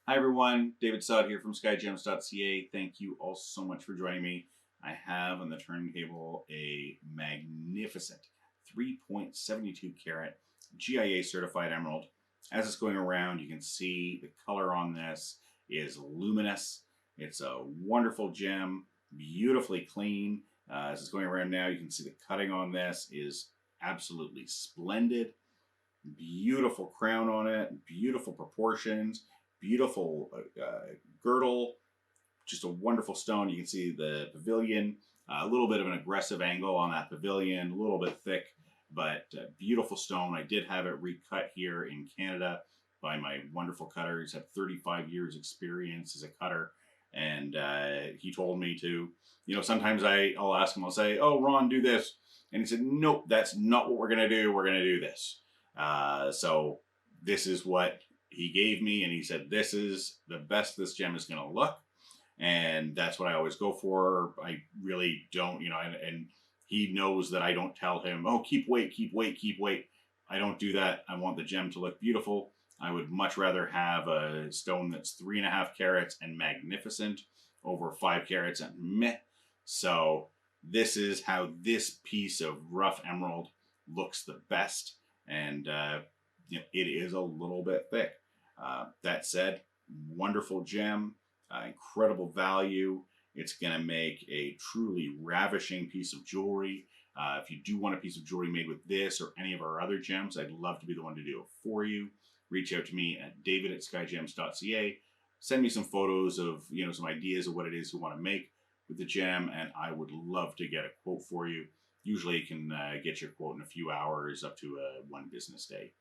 Hi everyone, David Sod here from Skyjems.ca. Thank you all so much for joining me. I have on the turntable a magnificent 3.72 carat GIA certified emerald. As it's going around, you can see the color on this is luminous. It's a wonderful gem, beautifully clean. As it's going around now, you can see the cutting on this is absolutely splendid. Beautiful crown on it, beautiful proportions, beautiful girdle, just a wonderful stone. You can see the pavilion, a little bit of an aggressive angle on that pavilion, a little bit thick, but beautiful stone. I did have it recut here in Canada by my wonderful cutter. He's had 35 years experience as a cutter, and he told me to, sometimes I'll ask him, I'll say, oh, Ron, do this. And he said, nope, that's not what we're going to do. We're going to do this. So this is what he gave me, and he said, this is the best this gem is going to look. And that's what I always go for. I really don't, and he knows that I don't tell him, oh, keep weight, keep weight, keep weight. I don't do that. I want the gem to look beautiful. I would much rather have a stone that's 3.5 carats and magnificent over 5 carats and meh. So this is how this piece of rough emerald looks the best. And it is a little bit thick. That said, wonderful gem, incredible value. It's going to make a truly ravishing piece of jewelry. If you do want a piece of jewelry made with this or any of our other gems, I'd love to be the one to do it for you. Reach out to me at david@skyjems.ca. Send me some photos of, some ideas of what it is you want to make with the gem, and I would love to get a quote for you. Usually you can get your quote in a few hours, up to 1 business day.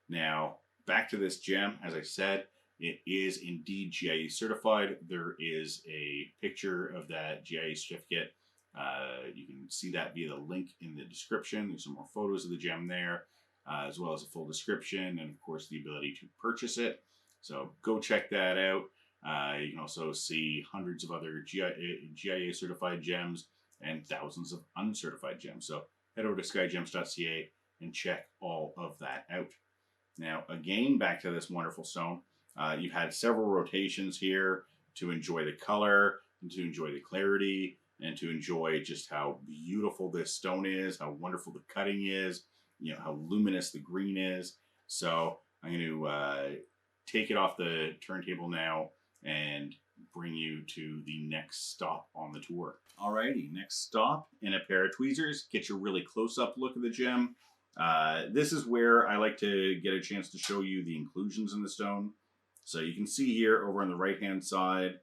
Now, back to this gem. As I said, it is indeed GIA certified. There is a picture of that GIA certificate. You can see that via the link in the description. There's some more photos of the gem there, as well as a full description, and of course the ability to purchase it. So go check that out. You can also see hundreds of other GIA certified gems and thousands of uncertified gems. So head over to skyjems.ca and check all of that out. Now, again, back to this wonderful stone. You've had several rotations here to enjoy the color and to enjoy the clarity and to enjoy just how beautiful this stone is, how wonderful the cutting is, how luminous the green is. So I'm going to take it off the turntable now and bring you to the next stop on the tour. Alrighty, next stop in a pair of tweezers. Get your really close-up look of the gem. This is where I like to get a chance to show you the inclusions in the stone. So you can see here over on the right-hand side,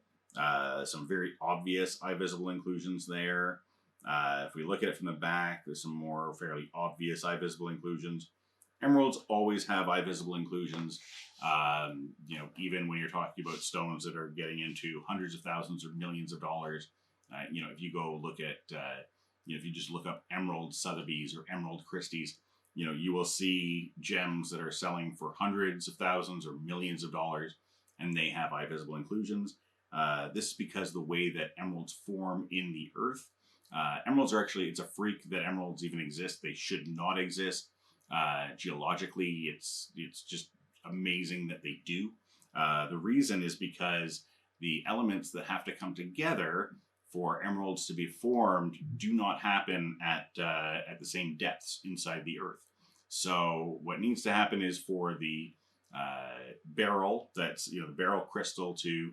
some very obvious eye visible inclusions there. If we look at it from the back, there's some more fairly obvious eye visible inclusions. Emeralds always have eye visible inclusions. Even when you're talking about stones that are getting into hundreds of thousands or millions of dollars, if you go look at, if you just look up emerald Sotheby's or emerald Christie's, you will see gems that are selling for hundreds of thousands or millions of dollars, and they have eye visible inclusions. This is because the way that emeralds form in the earth. Emeralds are actually, it's a freak that emeralds even exist. They should not exist. Geologically, it's just amazing that they do. The reason is because the elements that have to come together for emeralds to be formed do not happen at the same depths inside the earth. So what needs to happen is for the beryl, that's the beryl crystal, to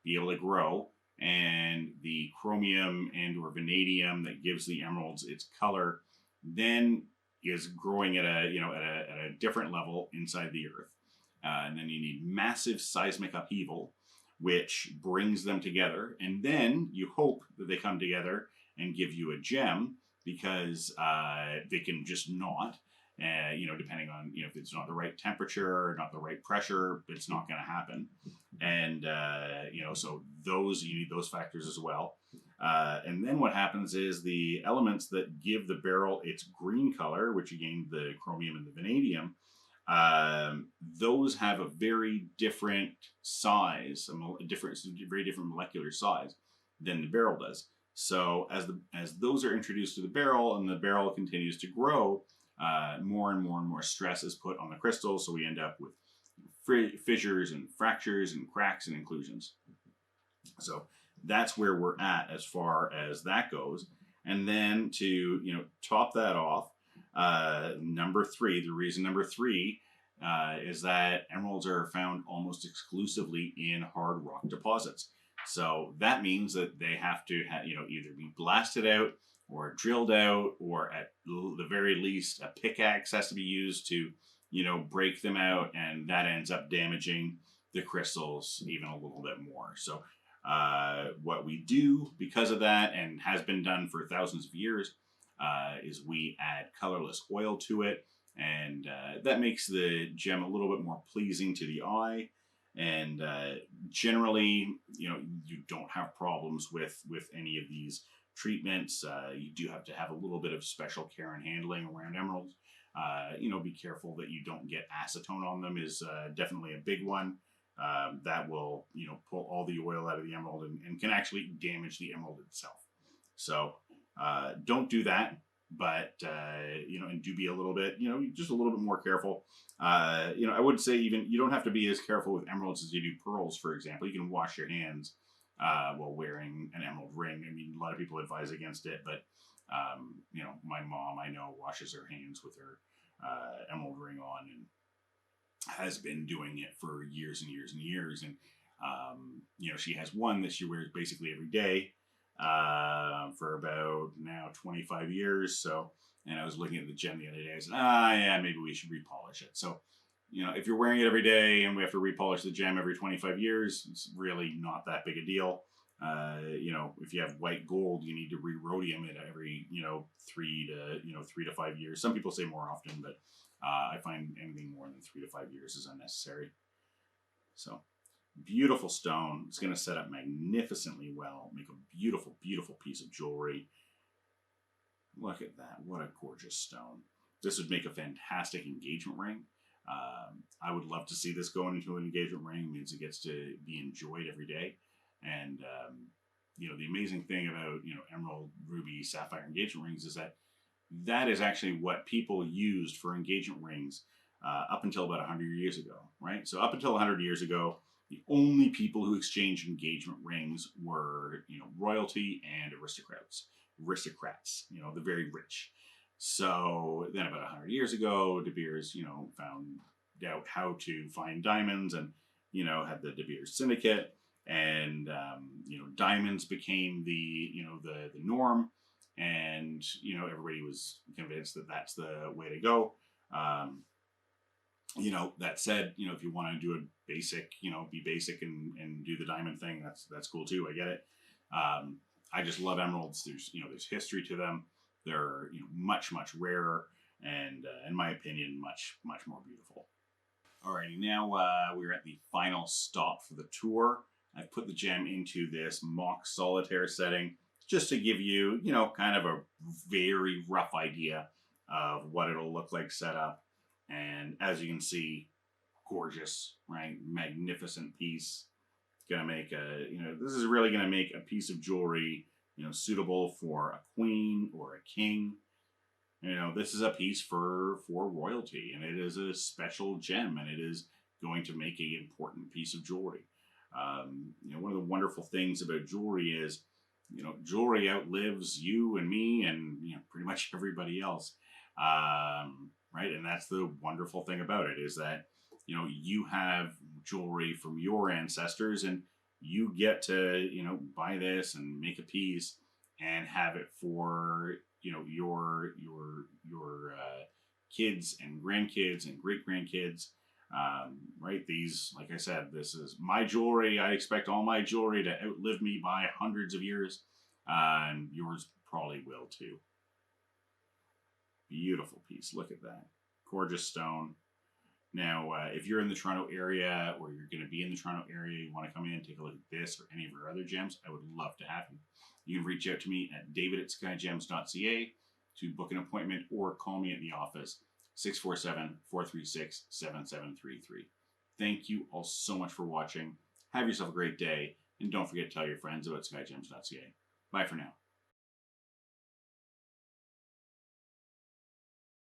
be able to grow, and the chromium and or vanadium that gives the emeralds its color then is growing at a different level inside the earth. And then you need massive seismic upheaval, which brings them together. And then you hope that they come together and give you a gem, because they can just not, depending on, if it's not the right temperature, not the right pressure, it's not going to happen. And, so you need those factors as well. And then what happens is the elements that give the beryl its green color, which again, the chromium and the vanadium, those have a very different size, very different molecular size than the beryl does. So as those are introduced to the beryl and the beryl continues to grow, more and more and more stress is put on the crystal. So we end up with fissures and fractures and cracks and inclusions. So that's where we're at as far as that goes. And then to top that off, number three, the reason number three is that emeralds are found almost exclusively in hard rock deposits. So that means that they have to either be blasted out or drilled out, or at the very least a pickaxe has to be used to break them out, and that ends up damaging the crystals even a little bit more. So what we do because of that, and has been done for thousands of years, is we add colorless oil to it, and that makes the gem a little bit more pleasing to the eye. And generally, you don't have problems with any of these treatments. You do have to have a little bit of special care and handling around emeralds. Be careful that you don't get acetone on them is definitely a big one. That will, pull all the oil out of the emerald and can actually damage the emerald itself. So don't do that, but, and do be a little bit, just a little bit more careful. I would say even you don't have to be as careful with emeralds as you do pearls, for example. You can wash your hands while wearing an emerald ring. I mean, a lot of people advise against it, but, my mom, I know, washes her hands with her emerald ring on, and has been doing it for years and years and years. And, she has one that she wears basically every day for about now 25 years. So, and I was looking at the gem the other day. I said, yeah, maybe we should repolish it. So, if you're wearing it every day and we have to repolish the gem every 25 years, it's really not that big a deal. If you have white gold, you need to re-rhodium it every, 3 to 5 years. Some people say more often, but I find anything more than 3 to 5 years is unnecessary. So, beautiful stone. It's going to set up magnificently well. Make a beautiful, beautiful piece of jewelry. Look at that. What a gorgeous stone. This would make a fantastic engagement ring. I would love to see this going into an engagement ring. It means it gets to be enjoyed every day. And, the amazing thing about, emerald, ruby, sapphire engagement rings is that is actually what people used for engagement rings up until about 100 years ago, right? So up until 100 years ago, the only people who exchanged engagement rings were, royalty and aristocrats, the very rich. So then about 100 years ago, De Beers, found out how to find diamonds, and, had the De Beers Syndicate, and, diamonds became the norm, and, everybody was convinced that that's the way to go. That said, if you want to do a basic, be basic and do the diamond thing, that's cool too. I get it. I just love emeralds. There's history to them. They're, much, much rarer, and in my opinion, much, much more beautiful. Alrighty, now we're at the final stop for the tour. I've put the gem into this mock solitaire setting just to give you, kind of a very rough idea of what it'll look like set up. And as you can see, gorgeous, right? Magnificent piece. Gonna make this is really gonna make a piece of jewelry, suitable for a queen or a king. This is a piece for royalty, and it is a special gem, and it is going to make an important piece of jewelry. One of the wonderful things about jewelry is, jewelry outlives you and me and, pretty much everybody else. Right? And that's the wonderful thing about it, is that, you have jewelry from your ancestors, and you get to, buy this and make a piece and have it for, your kids and grandkids and great grandkids. Right? These, like I said, this is my jewelry. I expect all my jewelry to outlive me by hundreds of years, and yours probably will too. Beautiful piece. Look at that. Gorgeous stone. Now, if you're in the Toronto area, or you're going to be in the Toronto area, you want to come in and take a look at this or any of our other gems, I would love to have you. You can reach out to me at david@skyjems.ca to book an appointment, or call me at the office, 647-436-7733. Thank you all so much for watching. Have yourself a great day, and don't forget to tell your friends about skyjems.ca. Bye for now.